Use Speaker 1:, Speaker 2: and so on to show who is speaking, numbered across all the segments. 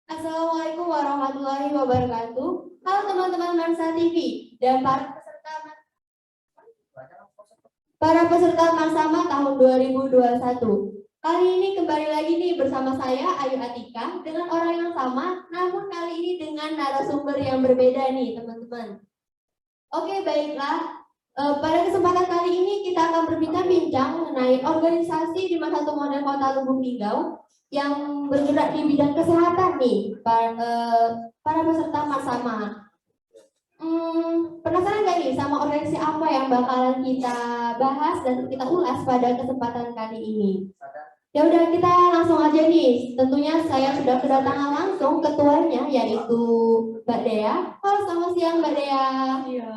Speaker 1: Assalamualaikum warahmatullahi wabarakatuh. Halo teman-teman Mansa TV dan para peserta Marsama tahun 2021. Kali ini kembali lagi nih bersama saya Ayu Atika dengan orang yang sama, namun kali ini dengan narasumber yang berbeda nih teman-teman. Oke, baiklah. Pada kesempatan kali ini kita akan berbincang-bincang mengenai organisasi di masa satu model Kota Lubuk Linggau yang bergerak di bidang kesehatan nih, para peserta Marsama. Penasaran gak nih sama organisasi apa yang bakalan kita bahas dan kita ulas pada kesempatan kali ini? Ya udah, kita langsung aja nih. Tentunya saya sudah kedatangan langsung ketuanya, yaitu Mbak Dea. Halo, selamat siang Mbak Dea.
Speaker 2: Iya.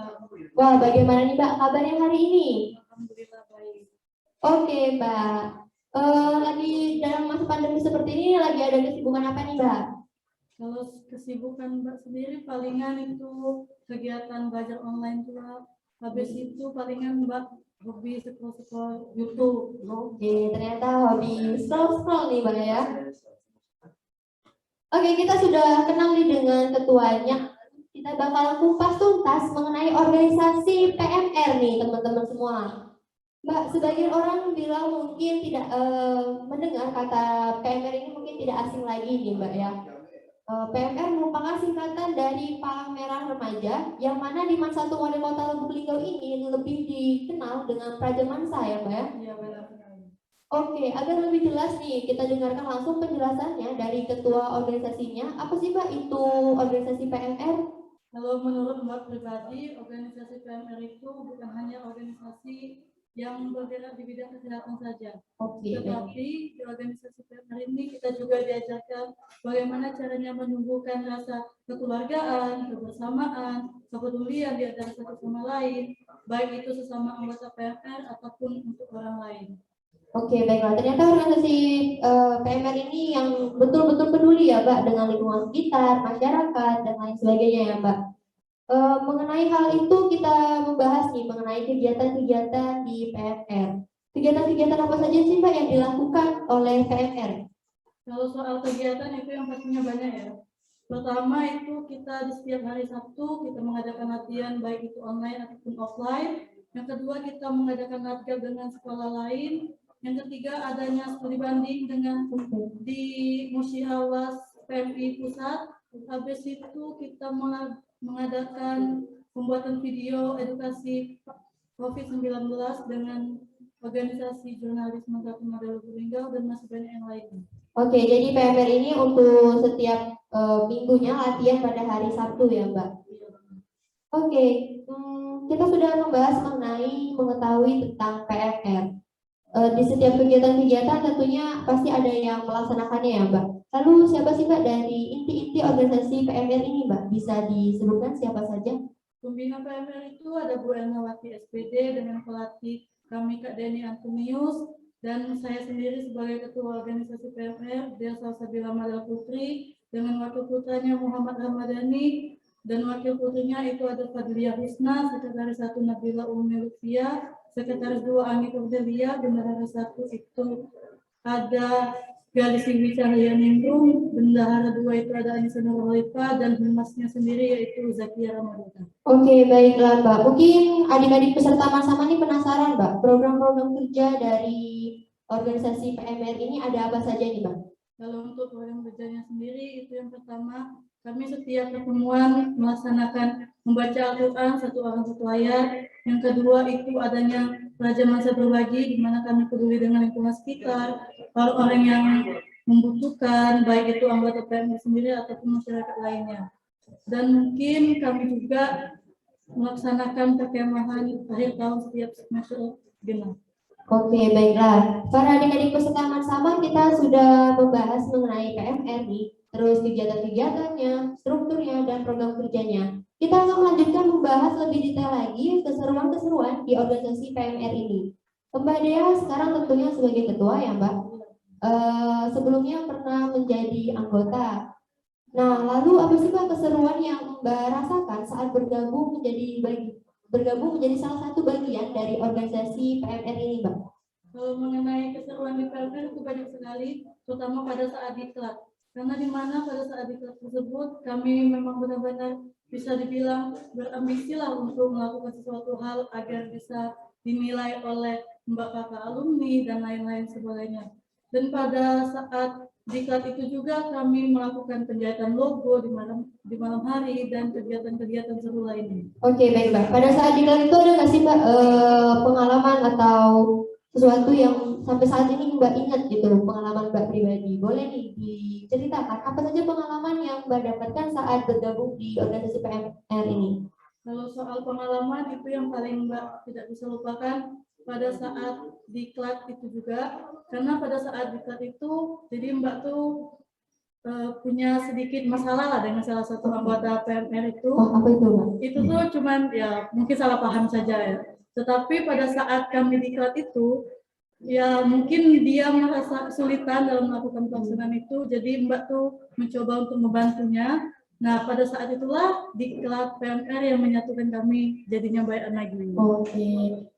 Speaker 1: Wah, bagaimana nih Mbak kabarnya hari ini?
Speaker 2: Alhamdulillah baik.
Speaker 1: Oke Mbak. Lagi dalam masa pandemi seperti ini lagi ada kesibukan apa nih Mbak?
Speaker 2: Kalau kesibukan Mbak sendiri palingan itu kegiatan belajar online juga. Habis itu palingan Mbak hobi scroll-scroll YouTube.
Speaker 1: Oke, ternyata hobi scroll-scroll nih Mbak ya. Oke, kita sudah kenal nih dengan ketuanya. Kita bakal kupas tuntas mengenai organisasi PMR nih teman-teman semua. Mbak, sebagian orang bilang mungkin tidak mendengar kata PMR ini mungkin tidak asing lagi nih Mbak ya. PMR merupakan singkatan dari Palang Merah Remaja yang mana di masa satu wali kota Lubuk Linggau ini lebih dikenal dengan Praja Mansa ya Mbak ya.
Speaker 2: Iya benar.
Speaker 1: Oke, agar lebih jelas nih kita dengarkan langsung penjelasannya dari ketua organisasinya. Apa sih Mbak itu organisasi PMR?
Speaker 2: Kalau menurut Mbak pribadi, organisasi PMR itu bukan hanya organisasi yang bergerak di bidang kesehatan saja.
Speaker 1: Oke.
Speaker 2: Tetapi di organisasi PMR ini kita juga diajarkan bagaimana caranya menumbuhkan rasa kekeluargaan, kebersamaan, kepedulian di antara satu sama lain, baik itu sesama anggota PMR ataupun untuk orang lain.
Speaker 1: Oke, baiklah. Ternyata organisasi PMR ini yang betul-betul peduli ya, Mbak, dengan lingkungan sekitar, masyarakat, dan lain sebagainya ya, Mbak. Mengenai hal itu kita membahas nih mengenai kegiatan-kegiatan di PMR. Kegiatan-kegiatan apa saja sih, Mbak, yang dilakukan oleh PMR?
Speaker 2: Kalau soal kegiatan itu yang pastinya banyak ya. Pertama itu kita di setiap hari Sabtu kita mengadakan latihan baik itu online ataupun offline. Yang kedua kita mengadakan latihan dengan sekolah lain. Yang ketiga adanya studi banding dengan di Musyawas PMI Pusat. Habis itu kita mengadakan pembuatan video edukasi COVID-19 dengan organisasi jurnalisme Satu Model Lubuk Linggau dan masih banyak yang lainnya.
Speaker 1: Oke, jadi PMR ini untuk setiap minggunya latihan pada hari Sabtu ya, Mbak? Oke, kita sudah membahas mengenai mengetahui tentang PMR. Di setiap kegiatan-kegiatan tentunya pasti ada yang melaksanakannya ya, Mbak. Lalu siapa sih Mbak dari inti-inti organisasi PMR ini, Mbak? Bisa disebutkan siapa saja?
Speaker 2: Pembina PMR itu ada Bu Elnawati SPD dengan pelatih kami Kak Denny Antonius dan saya sendiri sebagai ketua organisasi PMR Dea Salsabila Madal Putri dengan wakil putranya Muhammad Ramadhani dan wakil putrinya itu ada Fadlia Hisna, sekretaris 1 Nabila Umi Lutfia, sekretaris 2 Anggi Cordelia, bendahara 1 itu ada Galisi Wicahaya Ningrum, bendahara 2 itu ada Anissa Nurhalifa dan humasnya sendiri yaitu Zakia Ramadhan.
Speaker 1: Oke, baiklah Mbak. Mungkin adik-adik peserta Marsama ini penasaran Mbak, program-program kerja dari organisasi PMR ini ada apa saja nih Mbak?
Speaker 2: Kalau untuk program kerjanya sendiri itu yang pertama kami setiap pertemuan melaksanakan membaca Al-Quran satu orang satu ayat. Yang kedua itu adanya Raja Masa Berbagi di mana kami peduli dengan lingkungan sekitar, orang yang membutuhkan baik itu anggota PMR sendiri ataupun masyarakat lainnya. Dan mungkin kami juga melaksanakan perkemahan akhir tahun setiap semester genap.
Speaker 1: Oke, baiklah. Para adik-adik peserta Marsama kita sudah membahas mengenai PMR nih, terus kegiatan-kegiatannya, strukturnya, dan program kerjanya. Kita akan melanjutkan membahas lebih detail lagi keseruan-keseruan di organisasi PMR ini. Mbak Dea sekarang tentunya sebagai ketua ya Mbak. Sebelumnya pernah menjadi anggota. Nah, lalu apa sih Mbak keseruan yang Mbak rasakan saat bergabung menjadi salah satu bagian dari organisasi PMR ini, Mbak?
Speaker 2: Kalau mengenai keseruan di PMR itu banyak sekali, terutama pada saat diklat. Karena di mana pada saat di kelas tersebut kami memang benar-benar bisa dibilang berambisi lah untuk melakukan sesuatu hal agar bisa dinilai oleh mbak kakak alumni dan lain-lain sebagainya. Dan pada saat diklat itu juga kami melakukan penjahitan logo di malam hari dan kegiatan-kegiatan seru lainnya.
Speaker 1: Oke, baik Mbak. Pada saat diklat itu ada nggak sih Mbak pengalaman atau sesuatu yang sampai saat ini Mbak ingat gitu, pengalaman Mbak pribadi? Boleh nih diceritakan apa saja pengalaman yang Mbak dapatkan saat bergabung di organisasi PMR ini?
Speaker 2: Kalau soal pengalaman itu yang paling Mbak tidak bisa lupakan pada saat diklat itu juga, karena pada saat diklat itu jadi Mbak tuh punya sedikit masalah lah dengan salah satu anggota PMR itu.
Speaker 1: Oh, apa itu Mbak?
Speaker 2: Itu tuh cuman ya mungkin salah paham saja ya. Tetapi pada saat kami diklat itu ya mungkin dia merasa kesulitan dalam melakukan pelaksanaan itu, jadi Mbak tuh mencoba untuk membantunya. Nah pada saat itulah diklat PMR yang menyatukan kami jadinya baik lagi.
Speaker 1: Oke.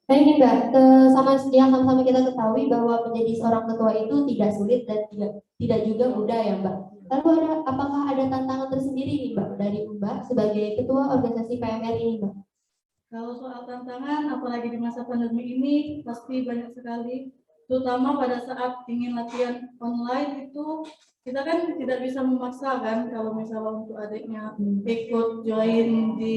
Speaker 1: Baik nih Mbak, sama-sama kita ketahui bahwa menjadi seorang ketua itu tidak sulit dan tidak juga mudah ya Mbak. Lalu apakah ada tantangan tersendiri nih Mbak dari Mbak sebagai ketua organisasi PMR ini Mbak?
Speaker 2: Kalau soal tantangan, apalagi di masa pandemi ini, pasti banyak sekali. Terutama pada saat ingin latihan online itu, kita kan tidak bisa memaksa kan, kalau misalnya untuk adiknya ikut join di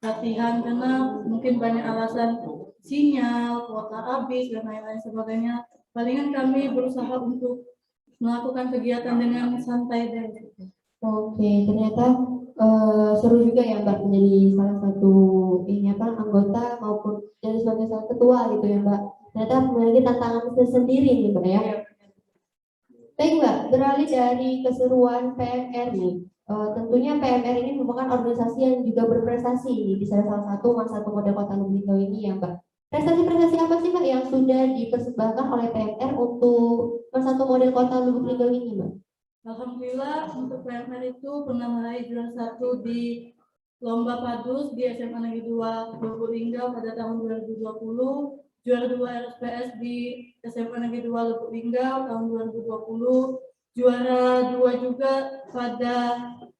Speaker 2: latihan, karena mungkin banyak alasan sinyal, kuota habis, dan lain-lain sebagainya. Palingan kami berusaha untuk melakukan kegiatan dengan santai dan
Speaker 1: Oke, ternyata seru juga ya Mbak menjadi salah satu ini apa anggota maupun jadi sebagai salah ketua gitu ya Mbak. Ternyata memiliki tantangan tersendiri nih Mbak ya. Baik Mbak, beralih dari keseruan PMR nih. Tentunya PMR ini merupakan organisasi yang juga berprestasi di salah satu model kota Lubuk Linggau ini ya Mbak. Prestasi-prestasi apa sih Mbak yang sudah dipersembahkan oleh PMR untuk satu model kota Lubuk Linggau ini Mbak?
Speaker 2: Alhamdulillah untuk PMR itu pernah meraih juara 1 di Lomba Padus di SMA Negeri 2 Lubuk Linggau pada tahun 2020, juara 2 RSPS di SMA Negeri 2 Lubuk Linggau tahun 2020, juara 2 juga pada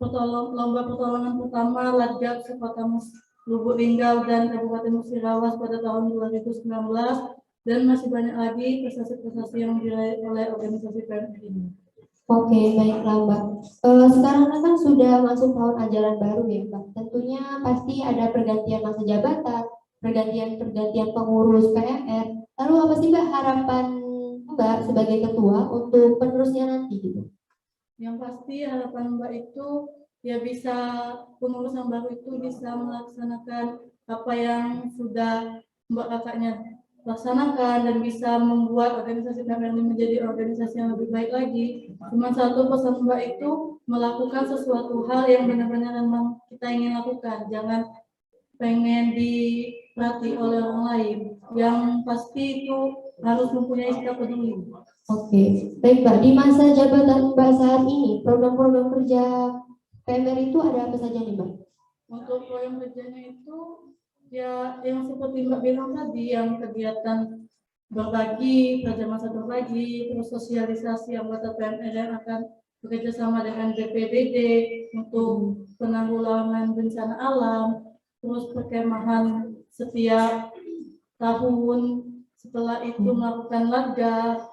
Speaker 2: lomba pertolongan pertama Latgab Sekotamus Lubuk Linggau dan Kabupaten Musirawas pada tahun 2019, dan masih banyak lagi prestasi-prestasi yang diraih oleh organisasi PMR ini.
Speaker 1: Oke, baiklah Mbak. Sekarang kan sudah masuk tahun ajaran baru ya Mbak. Tentunya pasti ada pergantian masa jabatan, pergantian pengurus PMR. Lalu apa sih Mbak harapan Mbak sebagai ketua untuk penerusnya nanti gitu?
Speaker 2: Yang pasti harapan Mbak itu ya bisa pengurus yang baru itu bisa melaksanakan apa yang sudah Mbak kakaknya laksanakan dan bisa membuat organisasi PMR ini menjadi organisasi yang lebih baik lagi. Cuma satu pesan Mbak itu melakukan sesuatu hal yang benar-benar memang kita ingin lakukan. Jangan pengen diperhati oleh orang lain. Yang pasti itu harus mempunyai sikap peduli.
Speaker 1: Oke, baik Mbak. Di masa jabatan Mbak saat ini, program-program kerja PMR itu ada apa saja nih Mbak?
Speaker 2: Untuk program kerjanya itu ya yang seperti Mbak bilang tadi, yang kegiatan berbagi, kerja masa berbagi, terus sosialisasi anggota PMR yang akan bekerja sama dengan BPBD untuk penanggulangan bencana alam, terus perkemahan setiap tahun, setelah itu melakukan laga,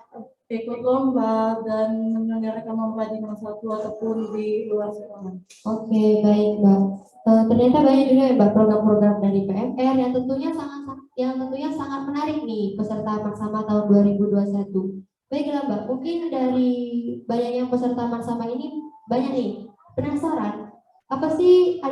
Speaker 2: ikut lomba, dan menyelenggarakan lomba di masa tua ataupun di luar sekolah.
Speaker 1: Oke, baik Mbak. Ternyata banyak juga ya Mbak program-program dari PMR yang tentunya sangat menarik nih peserta Marsama tahun 2021. Baiklah Mbak, mungkin dari banyaknya peserta Marsama ini banyak nih penasaran apa sih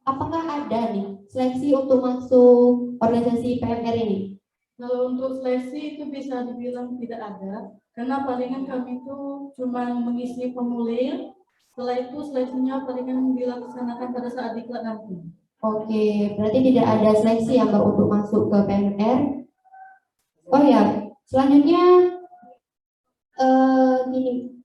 Speaker 1: apakah ada nih seleksi untuk masuk organisasi PMR ini?
Speaker 2: Kalau untuk seleksi itu bisa dibilang tidak ada, karena palingan kami itu cuma mengisi formulir. Setelah itu seleksinya palingan dilaksanakan pada saat diklat nanti.
Speaker 1: Oke, berarti tidak ada seleksi ya Mbak untuk masuk ke PMR. Oh ya, selanjutnya gini,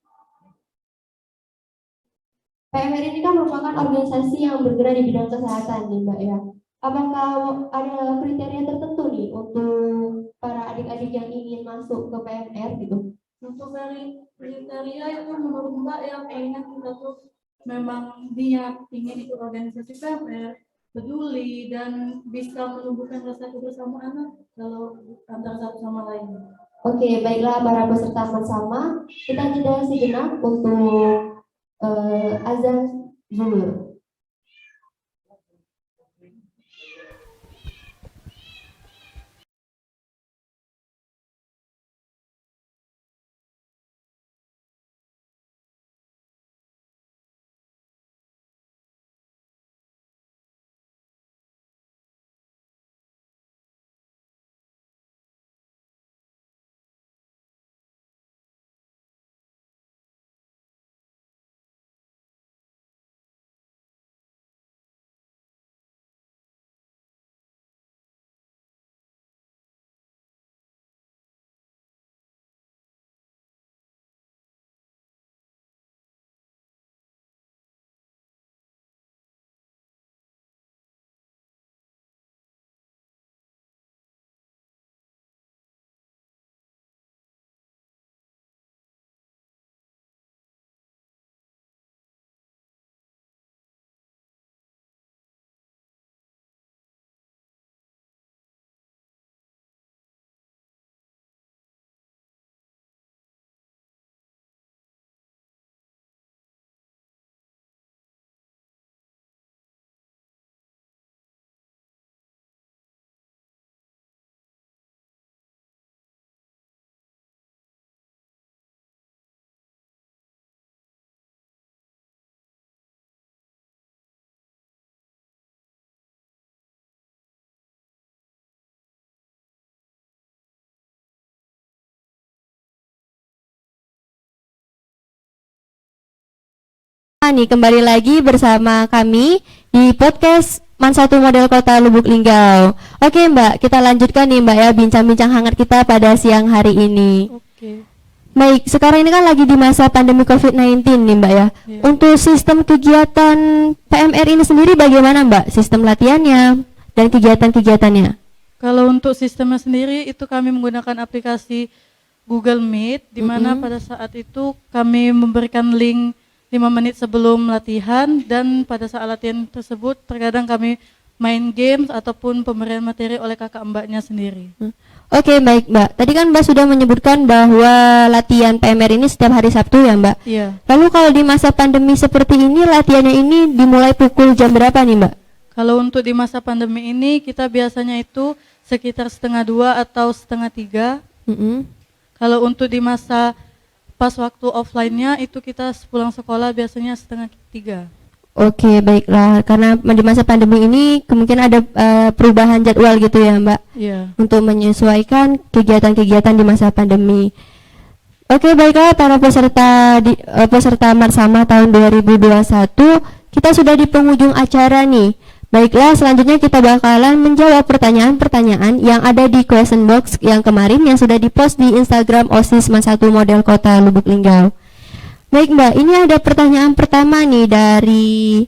Speaker 1: PMR ini kan merupakan organisasi yang bergerak di bidang kesehatan nih Mbak ya. Apakah ada kriteria tertentu nih untuk para adik-adik yang ingin masuk ke PMR gitu?
Speaker 2: Untuk dari kriteria itu menurut Mbak yang pengen kita tuh memang niat ingin ikut organisasi PMR, peduli dan bisa menumbuhkan rasa kebersamaan kalau antara satu sama lain.
Speaker 1: Oke, baiklah para peserta bersama, kita jeda sejenak untuk azan zuhur. Nih kembali lagi bersama kami di podcast Man 1 Model Kota Lubuk Linggau. Oke Mbak, kita lanjutkan nih Mbak ya bincang-bincang hangat kita pada siang hari ini.
Speaker 2: Oke.
Speaker 1: Baik, sekarang ini kan lagi di masa pandemi COVID-19 nih Mbak ya.
Speaker 2: Iya.
Speaker 1: Untuk sistem kegiatan PMR ini sendiri bagaimana Mbak? Sistem latihannya dan kegiatan-kegiatannya?
Speaker 2: Kalau untuk sistemnya sendiri itu kami menggunakan aplikasi Google Meet, di mana pada saat itu kami memberikan link 5 menit sebelum latihan, dan pada saat latihan tersebut terkadang kami main games ataupun pemberian materi oleh kakak mbaknya sendiri.
Speaker 1: Oke baik Mbak, tadi kan Mbak sudah menyebutkan bahwa latihan PMR ini setiap hari Sabtu ya Mbak?
Speaker 2: Iya.
Speaker 1: Lalu kalau di masa pandemi seperti ini latihannya ini dimulai pukul jam berapa nih Mbak?
Speaker 2: Kalau untuk di masa pandemi ini kita biasanya itu sekitar 1:30 atau 2:30. Kalau untuk di masa pas waktu offline-nya itu kita pulang sekolah biasanya 2:30.
Speaker 1: Oke baiklah, karena di masa pandemi ini kemungkinan ada perubahan jadwal gitu ya Mbak?
Speaker 2: Iya.
Speaker 1: Untuk menyesuaikan kegiatan-kegiatan di masa pandemi. Oke baiklah para peserta Marsama tahun 2021, kita sudah di penghujung acara nih. Baiklah, selanjutnya kita bakalan menjawab pertanyaan-pertanyaan yang ada di question box yang kemarin yang sudah dipost di Instagram OSIS Man 1 Model Kota Lubuk Linggau. Baik Mbak, ini ada pertanyaan pertama nih dari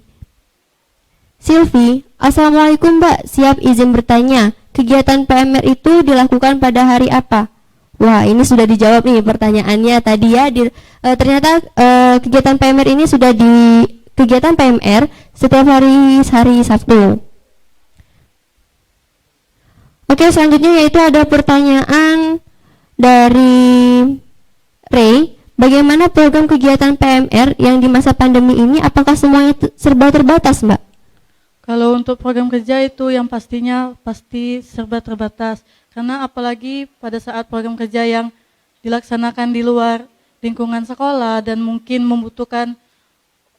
Speaker 1: Silvi. Assalamualaikum Mbak, siap izin bertanya, kegiatan PMR itu dilakukan pada hari apa? Wah, ini sudah dijawab nih pertanyaannya tadi ya. Ternyata kegiatan PMR ini sudah kegiatan PMR setiap hari Sabtu. Oke, selanjutnya yaitu ada pertanyaan dari Ray. Bagaimana program kegiatan PMR yang di masa pandemi ini? Apakah semuanya serba terbatas, Mbak?
Speaker 2: Kalau untuk program kerja itu yang pastinya pasti serba terbatas. Karena apalagi pada saat program kerja yang dilaksanakan di luar lingkungan sekolah dan mungkin membutuhkan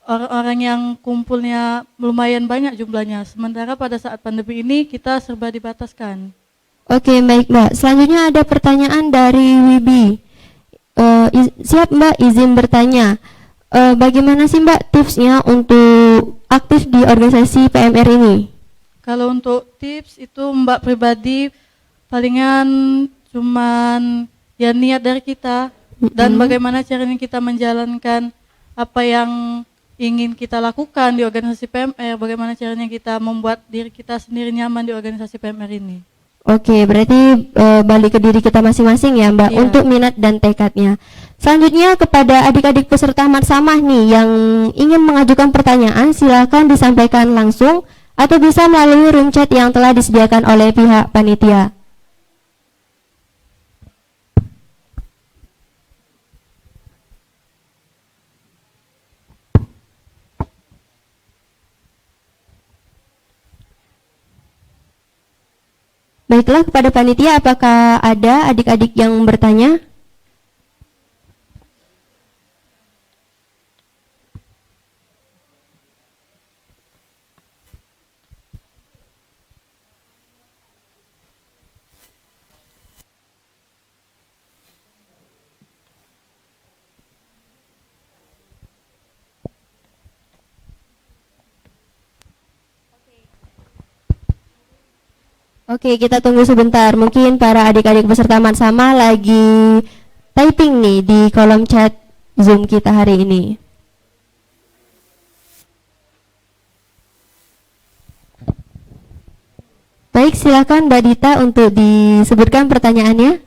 Speaker 2: orang-orang yang kumpulnya lumayan banyak jumlahnya. Sementara pada saat pandemi ini kita serba dibataskan.
Speaker 1: Oke, baik Mbak. Selanjutnya ada pertanyaan dari Wibi. Siap Mbak, izin bertanya. Bagaimana sih Mbak tipsnya untuk aktif di organisasi PMR ini?
Speaker 2: Kalau untuk tips itu Mbak pribadi palingan cuman ya niat dari kita dan bagaimana caranya kita menjalankan apa yang ingin kita lakukan di organisasi PMR, bagaimana caranya kita membuat diri kita sendiri nyaman di organisasi PMR ini.
Speaker 1: Oke, berarti balik ke diri kita masing-masing ya Mbak,
Speaker 2: Iya.
Speaker 1: untuk minat dan tekadnya. Selanjutnya kepada adik-adik peserta Marsamah nih yang ingin mengajukan pertanyaan, silakan disampaikan langsung atau bisa melalui room chat yang telah disediakan oleh pihak panitia. Baiklah, kepada panitia, apakah ada adik-adik yang bertanya? Oke, kita tunggu sebentar. Mungkin para adik-adik peserta Marsama lagi typing nih di kolom chat Zoom kita hari ini. Baik, silakan Mbak Dita untuk disebutkan pertanyaannya.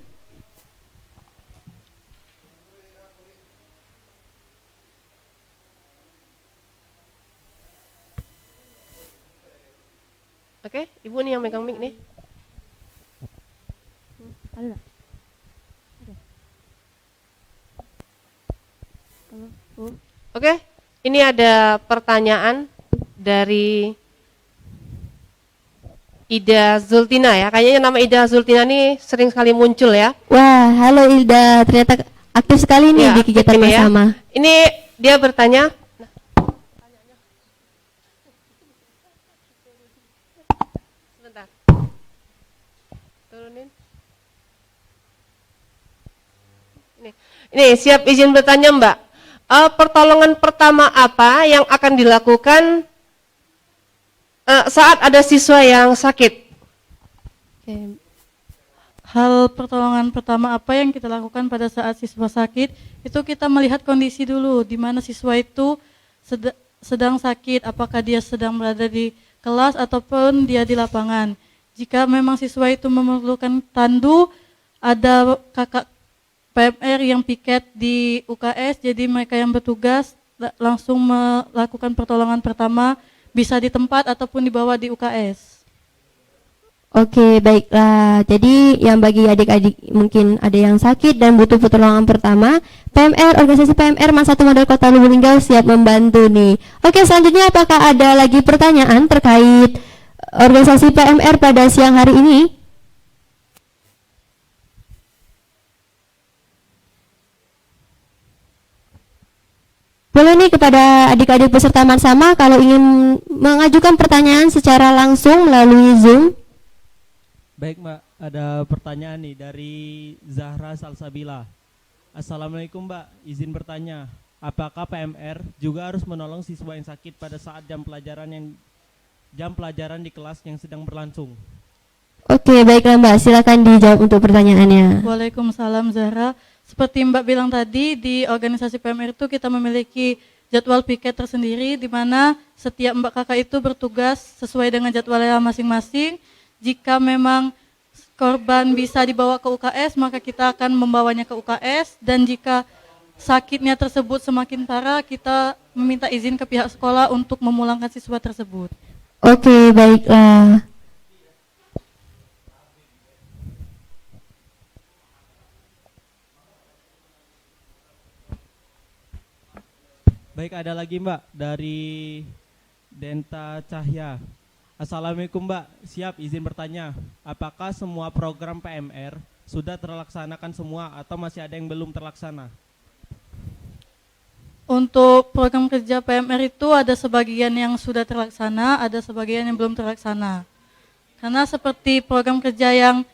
Speaker 3: Oke, Ibu nih yang megang mic nih. Oke, ini ada pertanyaan dari Ida Zultina ya. Kayaknya nama Ida Zultina ini sering sekali muncul ya.
Speaker 1: Wah, halo Ilda, ternyata aktif sekali nih
Speaker 3: Ya,
Speaker 1: di kegiatan
Speaker 3: aktif ini ya.
Speaker 1: bersama.
Speaker 3: Ini dia bertanya. Sebentar. Turunin. Ini siap izin bertanya Mbak. Pertolongan pertama apa yang akan dilakukan saat ada siswa yang sakit?
Speaker 2: Oke. Hal pertolongan pertama apa yang kita lakukan pada saat siswa sakit, itu kita melihat kondisi dulu, di mana siswa itu sedang sakit, apakah dia sedang berada di kelas ataupun dia di lapangan. Jika memang siswa itu memerlukan tandu, ada kakak PMR yang piket di UKS, jadi mereka yang bertugas langsung melakukan pertolongan pertama, bisa di tempat ataupun dibawa di UKS.
Speaker 1: Oke, baiklah. Jadi yang bagi adik-adik mungkin ada yang sakit dan butuh pertolongan pertama, PMR, organisasi PMR Mas 1 Model Kota Lubuk siap membantu nih. Oke, selanjutnya apakah ada lagi pertanyaan terkait organisasi PMR pada siang hari ini? Boleh nih kepada adik-adik peserta Marsama kalau ingin mengajukan pertanyaan secara langsung melalui Zoom.
Speaker 4: Baik Mbak, ada pertanyaan nih dari Zahra Salsabila. Assalamualaikum Mbak, izin bertanya, apakah PMR juga harus menolong siswa yang sakit pada saat jam pelajaran di kelas yang sedang berlangsung?
Speaker 1: Oke, baiklah Mbak, silakan dijawab untuk pertanyaannya.
Speaker 2: Waalaikumsalam Zahra. Seperti Mbak bilang tadi, di organisasi PMR itu kita memiliki jadwal piket tersendiri, di mana setiap Mbak Kakak itu bertugas sesuai dengan jadwalnya masing-masing. Jika memang korban bisa dibawa ke UKS, maka kita akan membawanya ke UKS, dan jika sakitnya tersebut semakin parah, kita meminta izin ke pihak sekolah untuk memulangkan siswa tersebut.
Speaker 1: Oke, baiklah.
Speaker 4: Baik, ada lagi Mbak dari Denta Cahya. Assalamualaikum Mbak, siap izin bertanya, apakah semua program PMR sudah terlaksanakan semua atau masih ada yang belum terlaksana?
Speaker 2: Untuk program kerja PMR itu ada sebagian yang sudah terlaksana, ada sebagian yang belum terlaksana. Karena seperti program kerja yang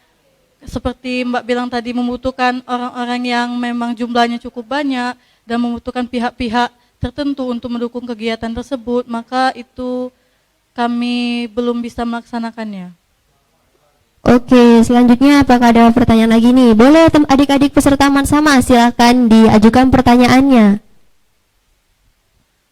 Speaker 2: seperti Mbak bilang tadi membutuhkan orang-orang yang memang jumlahnya cukup banyak dan membutuhkan pihak-pihak tertentu untuk mendukung kegiatan tersebut, maka itu kami belum bisa melaksanakannya.
Speaker 1: Oke, selanjutnya apakah ada pertanyaan lagi nih? Boleh adik-adik peserta Marsama, silakan diajukan pertanyaannya.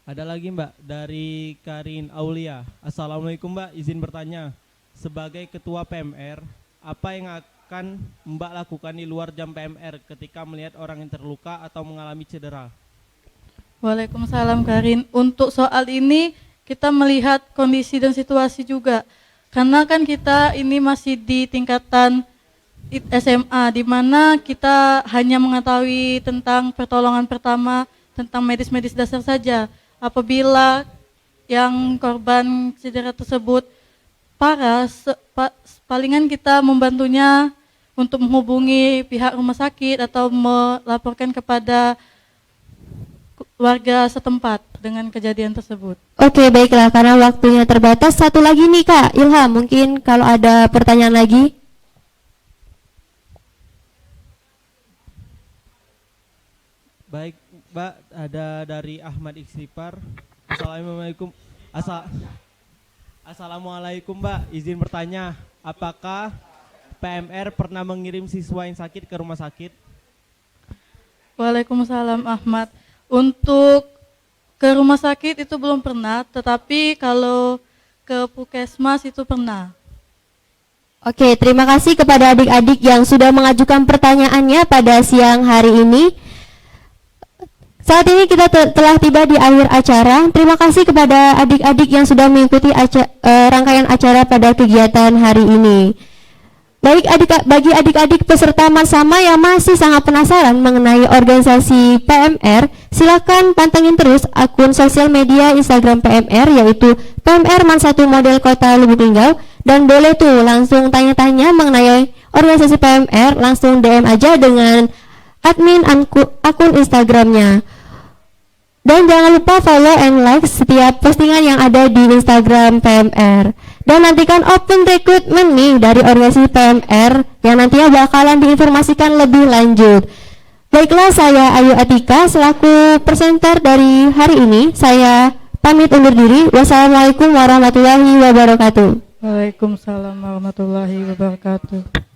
Speaker 4: Ada lagi Mbak dari Karin Aulia. Assalamualaikum Mbak, izin bertanya, sebagai ketua PMR, apa yang akan Mbak lakukan di luar jam PMR ketika melihat orang yang terluka atau mengalami cedera?
Speaker 2: Waalaikumsalam Karin. Untuk soal ini kita melihat kondisi dan situasi juga. Karena kan kita ini masih di tingkatan SMA, di mana kita hanya mengetahui tentang pertolongan pertama, tentang medis-medis dasar saja. Apabila yang korban cedera tersebut parah, palingan kita membantunya untuk menghubungi pihak rumah sakit atau melaporkan kepada warga setempat dengan kejadian tersebut.
Speaker 1: Oke, baiklah, karena waktunya terbatas. Satu lagi nih Kak Ilham, mungkin kalau ada pertanyaan lagi.
Speaker 4: Baik, Mbak, ada dari Ahmad Iksipar. Assalamualaikum Mbak, izin bertanya, apakah PMR pernah mengirim siswa yang sakit ke rumah sakit?
Speaker 2: Waalaikumsalam Ahmad. Untuk ke rumah sakit itu belum pernah, tetapi kalau ke puskesmas itu pernah.
Speaker 1: Oke, terima kasih kepada adik-adik yang sudah mengajukan pertanyaannya pada siang hari ini. Saat ini kita telah tiba di akhir acara. Terima kasih kepada adik-adik yang sudah mengikuti rangkaian acara pada kegiatan hari ini. Baik, bagi adik-adik peserta Marsama yang masih sangat penasaran mengenai organisasi PMR, silakan pantengin terus akun sosial media Instagram PMR, yaitu PMR Man 1 Model Kota Lubuk Linggau, dan boleh tuh langsung tanya-tanya mengenai organisasi PMR, langsung DM aja dengan admin akun Instagramnya. Dan jangan lupa follow and like setiap postingan yang ada di Instagram PMR. Dan nantikan open recruitment nih dari organisasi PMR yang nantinya bakalan diinformasikan lebih lanjut. Baiklah, saya Ayu Atika selaku presenter dari hari ini. Saya pamit undur diri. Wassalamualaikum warahmatullahi wabarakatuh.
Speaker 2: Waalaikumsalam warahmatullahi wabarakatuh.